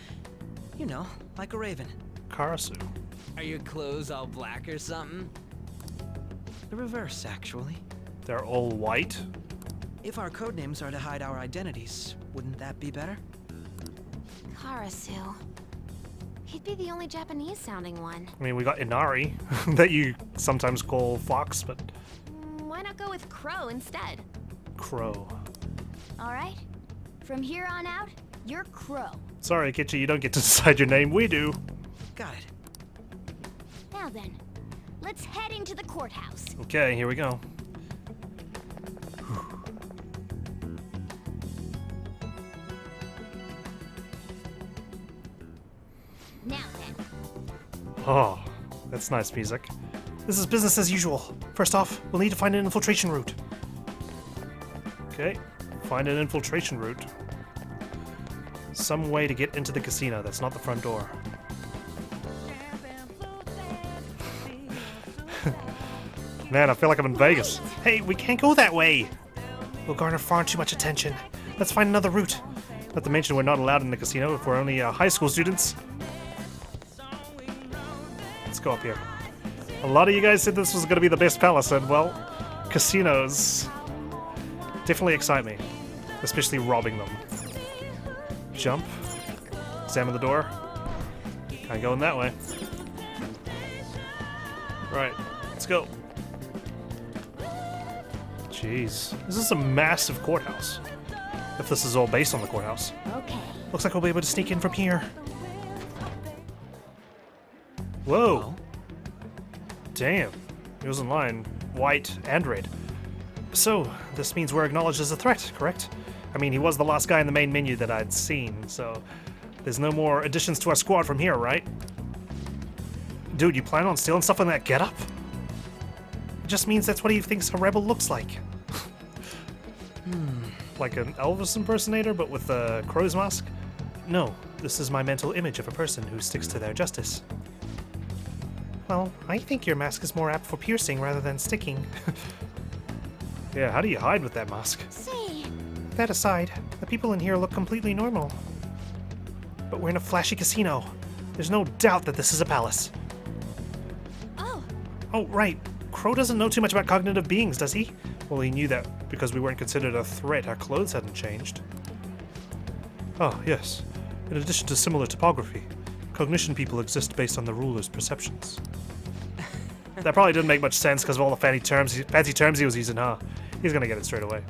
You know, like a raven. Karasu. Are your clothes all black or something? The reverse, actually. They're all white? If our codenames are to hide our identities, wouldn't that be better? Karasu. He'd be the only Japanese-sounding one. I mean, we got Inari, that you sometimes call Fox, but... Why not go with Crow instead? Crow. All right. From here on out, you're Crow. Sorry, Kitchi, you don't get to decide your name. We do. Got it. Now then, let's head into the courthouse. Okay, here we go. Now then. Oh, that's nice music. This is business as usual. First off, we'll need to find an infiltration route. Okay, find an infiltration route. Some way to get into the casino that's not the front door. Man, I feel like I'm in Vegas. Hey, we can't go that way! We'll garner far too much attention. Let's find another route. Not to mention we're not allowed in the casino if we're only high school students. Let's go up here. A lot of you guys said this was going to be the best palace, and well, casinos definitely excite me. Especially robbing them. Jump. Examine the door. Can't go in that way. Right, let's go. Jeez, this is a massive courthouse. If this is all based on the courthouse. Okay. Looks like we'll be able to sneak in from here. Whoa. Damn. He was in line. White and red. So, this means we're acknowledged as a threat, correct? I mean, he was the last guy in the main menu that I'd seen, so there's no more additions to our squad from here, right? Dude, you plan on stealing stuff in that getup? It just means that's what he thinks a rebel looks like. Like an Elvis impersonator, but with a crow's mask? No, this is my mental image of a person who sticks to their justice. Well, I think your mask is more apt for piercing rather than sticking. Yeah, how do you hide with that mask? See. That aside, the people in here look completely normal. But we're in a flashy casino. There's no doubt that this is a palace. Oh, right. Crow doesn't know too much about cognitive beings, does he? Well, he knew that because we weren't considered a threat, our clothes hadn't changed. Oh, yes. In addition to similar topography, cognition people exist based on the ruler's perceptions. That probably didn't make much sense because of all the fancy terms he was using, huh? He's gonna get it straight away.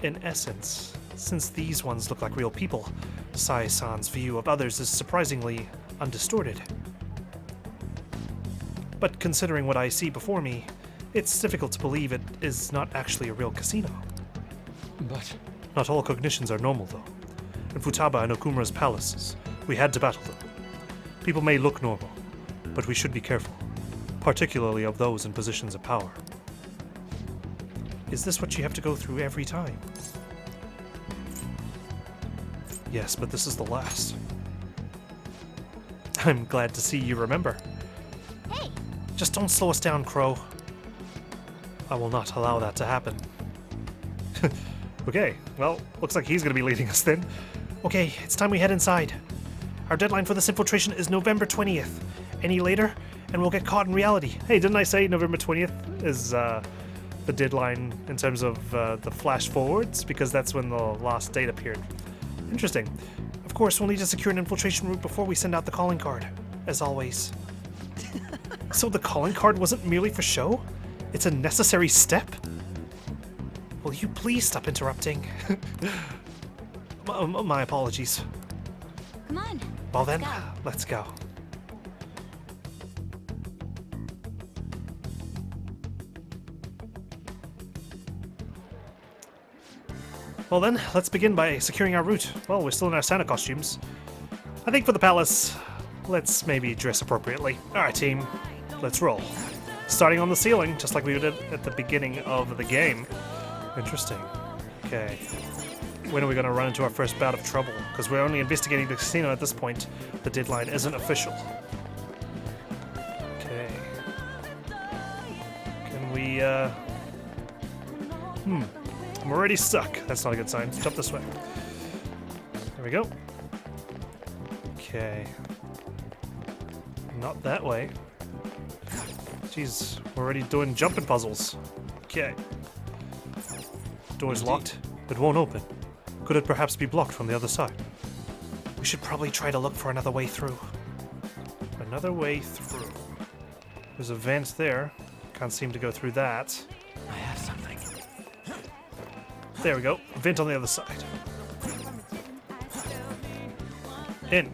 In essence, since these ones look like real people, Sae-san's view of others is surprisingly undistorted. But considering what I see before me, it's difficult to believe it is not actually a real casino. But... Not all cognitions are normal, though. In Futaba and Okumura's palaces, we had to battle them. People may look normal, but we should be careful, particularly of those in positions of power. Is this what you have to go through every time? Yes, but this is the last. I'm glad to see you remember. Hey! Just don't slow us down, Crow. I will not allow that to happen. Okay, well, looks like he's gonna be leading us then. Okay, it's time we head inside. Our deadline for this infiltration is November 20th. Any later, and we'll get caught in reality. Hey, didn't I say November 20th is the deadline in terms of the flash forwards? Because that's when the last date appeared. Interesting. Of course, we'll need to secure an infiltration route before we send out the calling card, as always. So the calling card wasn't merely for show? It's a necessary step? Will you please stop interrupting? My apologies. Come on. Well then, let's go. Well then, let's begin by securing our route. Well, we're still in our Santa costumes. I think for the palace, let's maybe dress appropriately. Alright team, let's roll. Starting on the ceiling, just like we did at the beginning of the game. Interesting. Okay. When are we going to run into our first bout of trouble? Because we're only investigating the casino at this point. The deadline isn't official. Okay. Can we, I'm already stuck. That's not a good sign. Jump this way. There we go. Okay. Not that way. Jeez, we're already doing jumping puzzles. Okay. Door's locked. It won't open. Could it perhaps be blocked from the other side? We should probably try to look for another way through. Another way through. There's a vent there. Can't seem to go through that. I have something. There we go. Vent on the other side. In.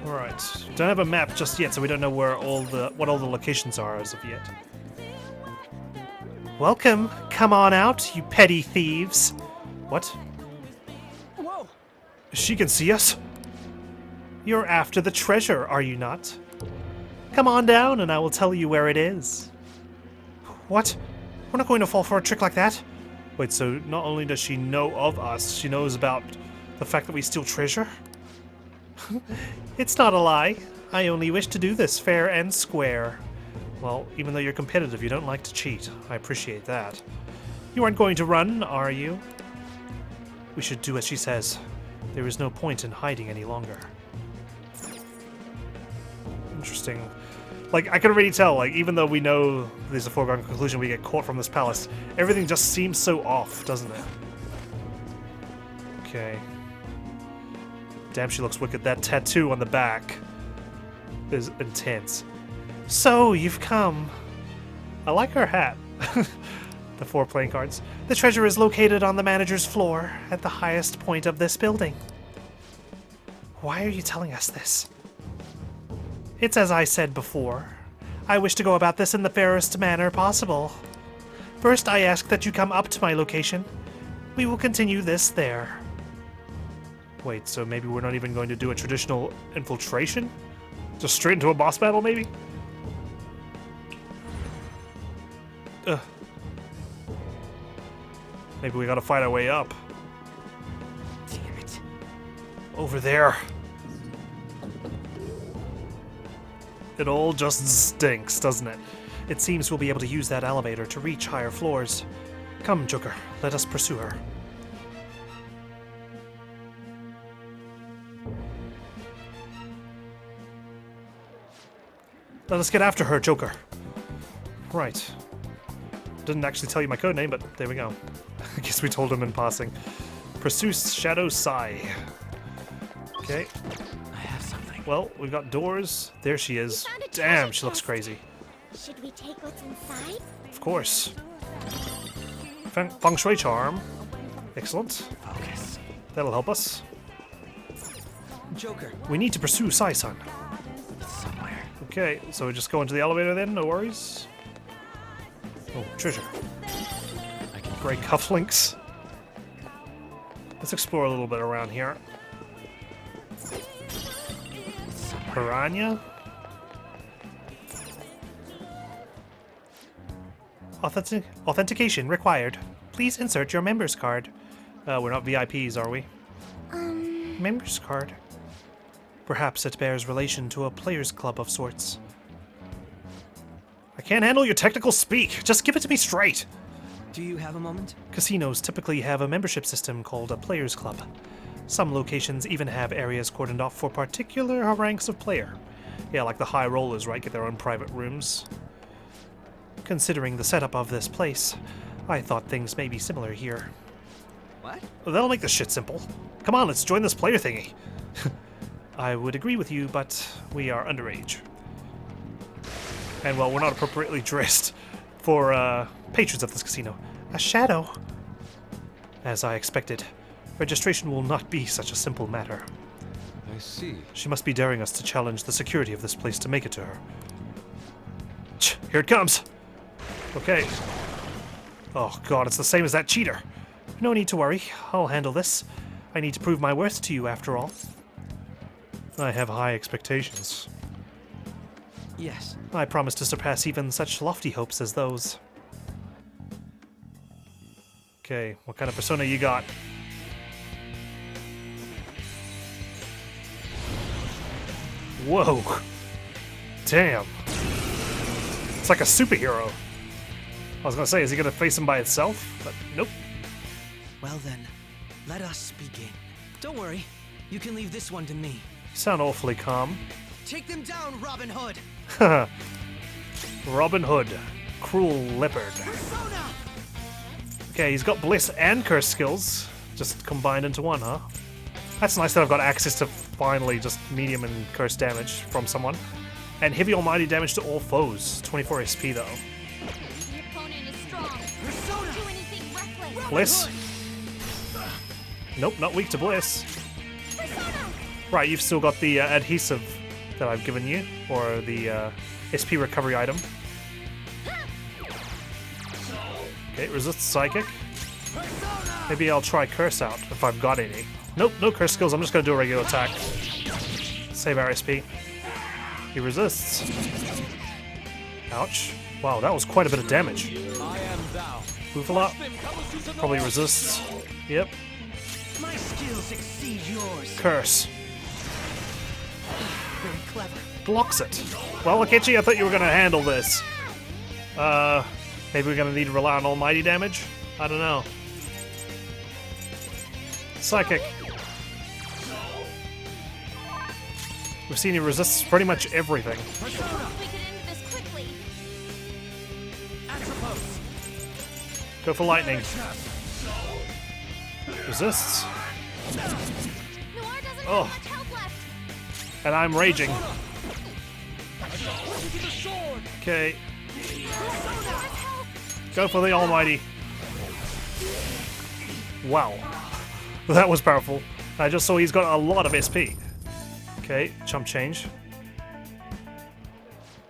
Alright. Don't have a map just yet, so we don't know where what all the locations are as of yet. Welcome. Come on out, you petty thieves. What? Whoa! She can see us? You're after the treasure, are you not? Come on down and I will tell you where it is. What? We're not going to fall for a trick like that. Wait, so not only does she know of us, she knows about the fact that we steal treasure? It's not a lie. I only wish to do this fair and square. Well, even though you're competitive, you don't like to cheat. I appreciate that. You aren't going to run, are you? We should do as she says. There is no point in hiding any longer. Interesting. Like, I can already tell, like, even though we know there's a foregone conclusion we get caught from this palace, everything just seems so off, doesn't it? Okay. Damn, she looks wicked. That tattoo on the back is intense. So, you've come. I like her hat. The 4 playing cards. The treasure is located on the manager's floor at the highest point of this building. Why are you telling us this? It's as I said before. I wish to go about this in the fairest manner possible. First, I ask that you come up to my location. We will continue this there. Wait, so maybe we're not even going to do a traditional infiltration? Just straight into a boss battle, maybe? Maybe we gotta fight our way up. Damn it. Over there. It all just stinks, doesn't it? It seems we'll be able to use that elevator to reach higher floors. Come, Joker, let us pursue her. Let us get after her, Joker. Right. Didn't actually tell you my codename, but there we go. I guess we told him in passing. Pursue Shadow Sae. Okay. I have something. Well, we've got doors. There she is. Damn, she looks crazy. Should we take what's inside? Of course. Feng Shui Charm. Excellent. Focus. That'll help us. Joker. We need to pursue Sae-san. Somewhere. Okay, so we just go into the elevator then, no worries. Oh, treasure. Great cufflinks. Let's explore a little bit around here. Piranha? Authentication required. Please insert your member's card. We're not VIPs, are we? Member's card. Perhaps it bears relation to a players' club of sorts. I can't handle your technical speak. Just give it to me straight. Do you have a moment? Casinos typically have a membership system called a players' club. Some locations even have areas cordoned off for particular ranks of player. Yeah, like the high rollers, right? Get their own private rooms. Considering the setup of this place, I thought things may be similar here. What? Well, that'll make this shit simple. Come on, let's join this player thingy. I would agree with you, but we are underage. And well, we're not appropriately dressed for patrons of this casino. A shadow. As I expected, registration will not be such a simple matter. I see. She must be daring us to challenge the security of this place to make it to her. Here it comes. Okay. Oh god, it's the same as that cheater. No need to worry. I'll handle this. I need to prove my worth to you after all. I have high expectations. Yes. I promise to surpass even such lofty hopes as those. Okay, what kind of persona you got? Whoa. Damn. It's like a superhero. I was gonna say, is he gonna face him by itself? But nope. Well then, let us begin. Don't worry. You can leave this one to me. You sound awfully calm. Take them down, Robin Hood! Robin Hood. Cruel leopard. Persona! Okay, he's got bliss and curse skills. Just combined into one, huh? That's nice that I've got access to finally just medium and curse damage from someone. And heavy almighty damage to all foes. 24 SP though. The opponent is strong. Don't do anything reckless. Bliss? Nope, not weak to bliss. Right, you've still got the adhesive that I've given you, or the SP recovery item. Okay, resists psychic. Maybe I'll try curse out if I've got any. Nope, no curse skills, I'm just gonna do a regular attack. Save our SP. He resists. Ouch. Wow, that was quite a bit of damage. Bufala. Probably resists. Yep. My skills exceed yours. Curse. Very clever. Blocks it. Well, Akechi, I thought you were gonna handle this. Maybe we're gonna need to rely on almighty damage? I don't know. Psychic. We've seen he resists pretty much everything. We could end this quickly. Go for lightning. Resists. Oh. And I'm raging. Okay. Go for the almighty. Wow. That was powerful. I just saw he's got a lot of SP. Okay, chump change.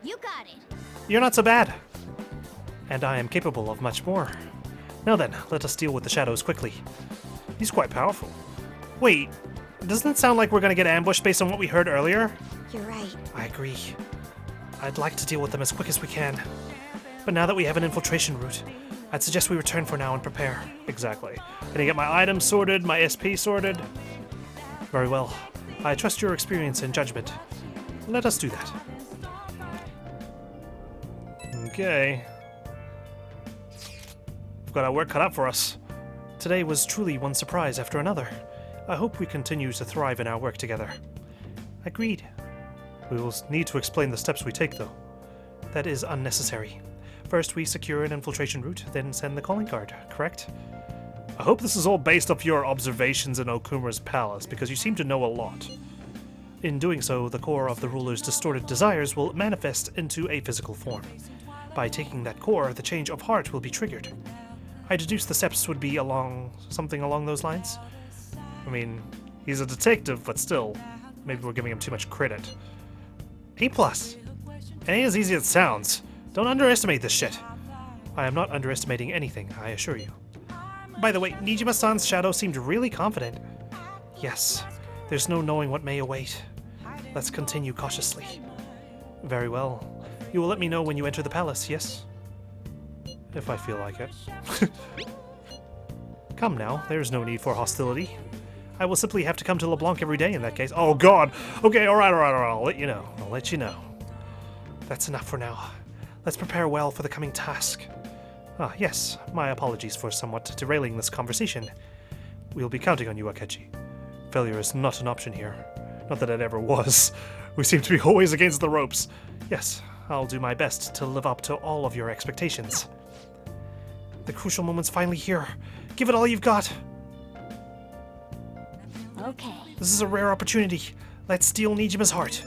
You got it. You're not so bad. And I am capable of much more. Now then, let us deal with the shadows quickly. He's quite powerful. Wait, doesn't it sound like we're gonna get ambushed based on what we heard earlier? You're right. I agree. I'd like to deal with them as quick as we can. But now that we have an infiltration route, I'd suggest we return for now and prepare. Exactly. I need to get my items sorted, my SP sorted. Very well. I trust your experience and judgment. Let us do that. Okay. We've got our work cut out for us. Today was truly one surprise after another. I hope we continue to thrive in our work together. Agreed. We will need to explain the steps we take, though. That is unnecessary. First, we secure an infiltration route, then send the calling card, correct? I hope this is all based off your observations in Okumura's palace, because you seem to know a lot. In doing so, the core of the ruler's distorted desires will manifest into a physical form. By taking that core, the change of heart will be triggered. I deduce the steps would be something along those lines? I mean, he's a detective, but still, maybe we're giving him too much credit. A+. It ain't as easy as it sounds. Don't underestimate this shit. I am not underestimating anything, I assure you. By the way, Niijima-san's shadow seemed really confident. Yes, there's no knowing what may await. Let's continue cautiously. Very well. You will let me know when you enter the palace, yes? If I feel like it. Come now, there's no need for hostility. I will simply have to come to LeBlanc every day in that case. Oh god! Okay, alright, I'll let you know. I'll let you know. That's enough for now. Let's prepare well for the coming task. Ah, yes, my apologies for somewhat derailing this conversation. We'll be counting on you, Akechi. Failure is not an option here. Not that it ever was. We seem to be always against the ropes. Yes, I'll do my best to live up to all of your expectations. The crucial moment's finally here. Give it all you've got. Okay. This is a rare opportunity. Let's steal Niijima's heart.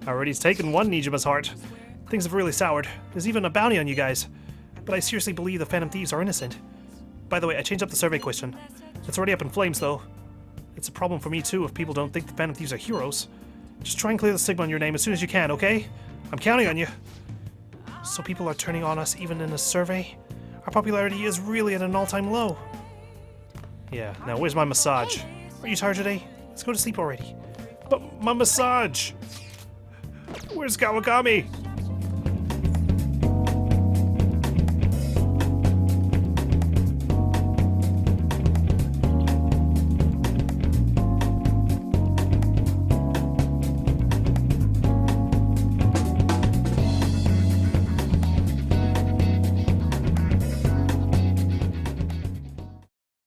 Already taken one Niijima's heart. Things have really soured. There's even a bounty on you guys. But I seriously believe the Phantom Thieves are innocent. By the way, I changed up the survey question. It's already up in flames, though. It's a problem for me, too, if people don't think the Phantom Thieves are heroes. Just try and clear the stigma on your name as soon as you can, okay? I'm counting on you. So people are turning on us even in a survey? Our popularity is really at an all-time low. Yeah, now where's my massage? Are you tired today? Let's go to sleep already. But my massage! Where's Kawakami?